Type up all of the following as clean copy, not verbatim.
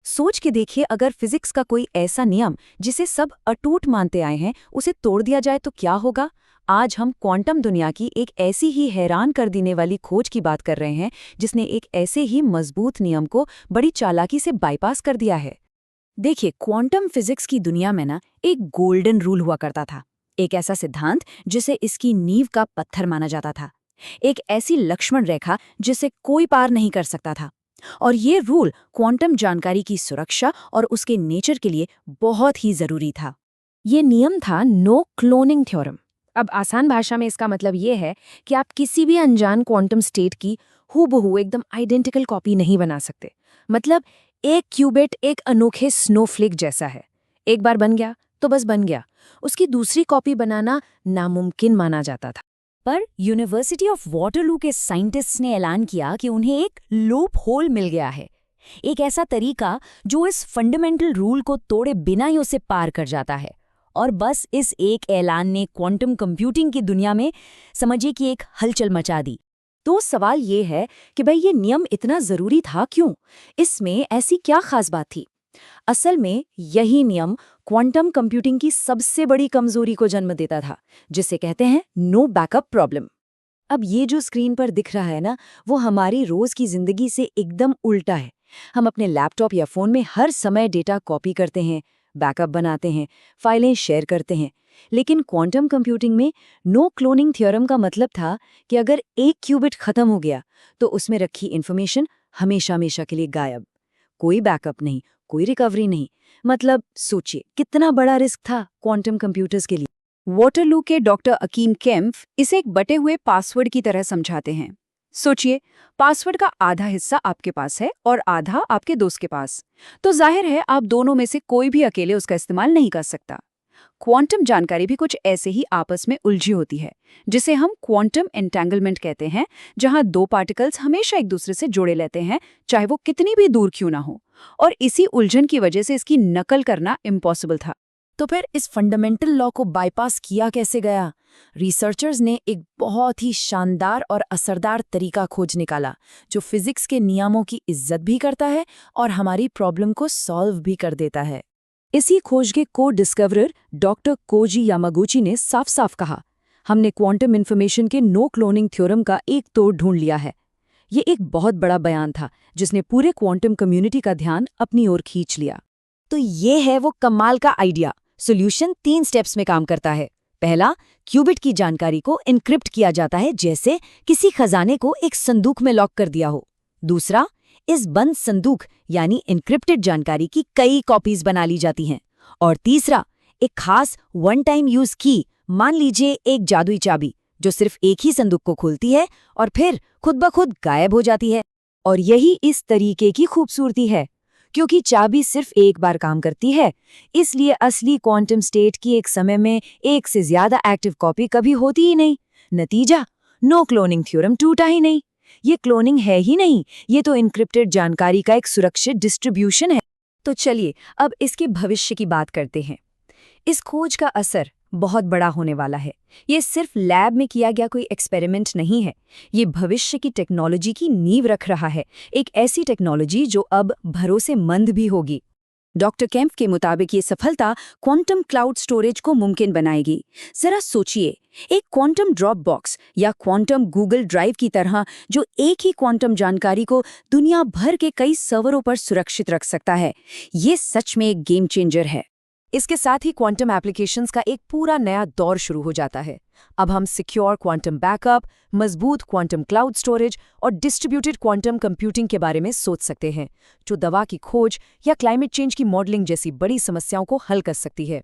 सोच के देखिए, अगर फिजिक्स का कोई ऐसा नियम जिसे सब अटूट मानते आए हैं उसे तोड़ दिया जाए तो क्या होगा। आज हम क्वांटम दुनिया की एक ऐसी ही हैरान कर देने वाली खोज की बात कर रहे हैं जिसने एक ऐसे ही मजबूत नियम को बड़ी चालाकी से बाईपास कर दिया है। देखिए, क्वांटम फिजिक्स की दुनिया में ना एक गोल्डन रूल हुआ करता था। एक ऐसा सिद्धांत जिसे इसकी नींव का पत्थर माना जाता था। एक ऐसी लक्ष्मण रेखा जिसे कोई पार नहीं कर सकता था। और ये रूल क्वांटम जानकारी की सुरक्षा और उसके नेचर के लिए बहुत ही जरूरी था। ये नियम था नो क्लोनिंग थ्योरम। अब आसान भाषा में इसका मतलब ये है कि आप किसी भी अनजान क्वांटम स्टेट की हूबहू एकदम आइडेंटिकल कॉपी नहीं बना सकते। मतलब एक क्यूबिट एक अनोखे स्नोफ्लेक जैसा है। एक बार बन गया तो बस बन गया। उसकी दूसरी कॉपी बनाना नामुमकिन माना जाता था। पर यूनिवर्सिटी ऑफ वाटरलू के साइंटिस्ट्स ने ऐलान किया कि उन्हें एक लूप होल मिल गया है। एक ऐसा तरीका जो इस फंडामेंटल रूल को तोड़े बिना ही उसे पार कर जाता है। और बस इस एक ऐलान ने क्वांटम कंप्यूटिंग की दुनिया में समझिए कि एक हलचल मचा दी। तो सवाल ये है कि भाई ये नियम इतना जरूरी था क्यों? इसमें ऐसी क्या खास बात थी? असल में यही नियम क्वांटम कंप्यूटिंग की सबसे बड़ी कमजोरी को जन्म देता था, जिसे कहते हैं नो बैकअप प्रॉब्लम। अब ये जो स्क्रीन पर दिख रहा है ना, वो हमारी रोज की जिंदगी से एकदम उल्टा है। हम अपने लैपटॉप या फोन में हर समय डेटा कॉपी करते हैं, बैकअप बनाते हैं, फाइलें शेयर करते हैं। लेकिन क्वांटम कंप्यूटिंग में नो क्लोनिंग थ्योरम का मतलब था कि अगर एक क्यूबिट खत्म हो गया तो उसमें रखी इन्फॉर्मेशन हमेशा हमेशा के लिए गायब। कोई बैकअप नहीं, कोई रिकवरी नहीं। मतलब सोचिए कितना बड़ा रिस्क था क्वांटम कंप्यूटर्स के लिए। वाटरलू के डॉक्टर अकीम केम्फ इसे एक बटे हुए पासवर्ड की तरह समझाते हैं। सोचिए, पासवर्ड का आधा हिस्सा आपके पास है और आधा आपके दोस्त के पास। तो जाहिर है आप दोनों में से कोई भी अकेले उसका इस्तेमाल नहीं कर सकता। क्वांटम जानकारी भी कुछ ऐसे ही आपस में उलझी होती है, जिसे हम क्वांटम एंटेंगलमेंट कहते हैं, जहां दो पार्टिकल्स हमेशा एक दूसरे से जुड़े रहते हैं, चाहे वो कितनी भी दूर क्यों ना हो। और इसी उलझन की वजह से इसकी नकल करना इम्पॉसिबल था। तो फिर इस फंडामेंटल लॉ को बाईपास किया कैसे गया? रिसर्चर्स ने एक बहुत ही शानदार और असरदार तरीका खोज निकाला, जो फिजिक्स के नियमों की इज्जत भी करता है और हमारी प्रॉब्लम को सॉल्व भी कर देता है। इसी खोज के को डिस्कवरर डॉक्टर कोजी यामागुची ने साफ साफ कहा, हमने क्वांटम इन्फॉर्मेशन के नो क्लोनिंग थ्योरम का एक तोड़ ढूंढ लिया है। ये एक बहुत बड़ा बयान था जिसने पूरे क्वांटम कम्युनिटी का ध्यान अपनी ओर खींच लिया। तो ये है वो कमाल का आइडिया। सॉल्यूशन 3 स्टेप्स में काम करता है। पहला, क्यूबिट की जानकारी को एन्क्रिप्ट किया जाता है, जैसे किसी खजाने को एक संदूक में लॉक कर दिया हो। दूसरा, इस बंद संदूक यानी एन्क्रिप्टेड जानकारी की कई कॉपीज बना ली जाती हैं। और तीसरा, एक खास वन टाइम यूज की, मान लीजिए एक जादुई चाबी, जो सिर्फ एक ही संदूक को खोलती है और फिर खुद ब खुद गायब हो जाती है। और यही इस तरीके की खूबसूरती है। क्योंकि चाबी सिर्फ एक बार काम करती है, इसलिए असली क्वांटम स्टेट की एक समय में एक से ज्यादा एक्टिव कॉपी कभी होती ही नहीं। नतीजा, नो क्लोनिंग थ्योरम टूटा ही नहीं। ये क्लोनिंग है ही नहीं, ये तो इनक्रिप्टेड जानकारी का एक सुरक्षित डिस्ट्रीब्यूशन है। तो चलिए अब इसके भविष्य की बात करते हैं। इस खोज का असर बहुत बड़ा होने वाला है। ये सिर्फ लैब में किया गया कोई एक्सपेरिमेंट नहीं है, ये भविष्य की टेक्नोलॉजी की नींव रख रहा है। एक ऐसी टेक्नोलॉजी जो अब भरोसेमंद भी होगी। डॉक्टर केम्फ के मुताबिक ये सफलता क्वांटम क्लाउड स्टोरेज को मुमकिन बनाएगी। जरा सोचिए, एक क्वांटम ड्रॉप बॉक्स या क्वांटम गूगल ड्राइव की तरह, जो एक ही क्वांटम जानकारी को दुनिया भर के कई सर्वरों पर सुरक्षित रख सकता है। ये सच में एक गेम चेंजर है। इसके साथ ही क्वांटम एप्लीकेशंस का एक पूरा नया दौर शुरू हो जाता है। अब हम सिक्योर क्वांटम बैकअप, मजबूत क्वांटम क्लाउड स्टोरेज और डिस्ट्रीब्यूटेड क्वांटम कंप्यूटिंग के बारे में सोच सकते हैं, जो दवा की खोज या क्लाइमेट चेंज की मॉडलिंग जैसी बड़ी समस्याओं को हल कर सकती है।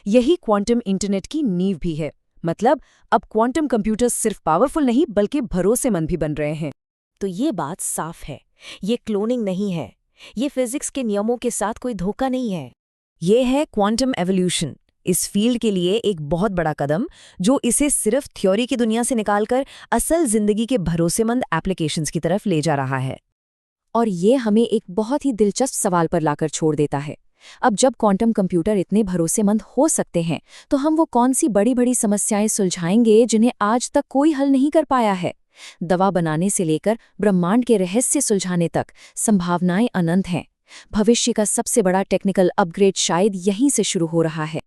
यही क्वांटम इंटरनेट की नींव भी है। मतलब अब क्वांटम कंप्यूटर्स सिर्फ पावरफुल नहीं बल्कि भरोसेमंद भी बन रहे हैं। तो ये बात साफ है, ये क्लोनिंग नहीं है, ये फिजिक्स के नियमों के साथ कोई धोखा नहीं है। ये है क्वांटम एवोल्यूशन, इस फील्ड के लिए एक बहुत बड़ा कदम, जो इसे सिर्फ थ्योरी की दुनिया से निकालकर असल जिंदगी के भरोसेमंद एप्लीकेशंस की तरफ ले जा रहा है। और ये हमें एक बहुत ही दिलचस्प सवाल पर लाकर छोड़ देता है। अब जब क्वांटम कंप्यूटर इतने भरोसेमंद हो सकते हैं, तो हम वो कौन सी बड़ी बड़ी समस्याएं सुलझाएंगे जिन्हें आज तक कोई हल नहीं कर पाया है। दवा बनाने से लेकर ब्रह्मांड के रहस्य सुलझाने तक संभावनाएं अनंत हैं। भविष्य का सबसे बड़ा टेक्निकल अपग्रेड शायद यहीं से शुरू हो रहा है।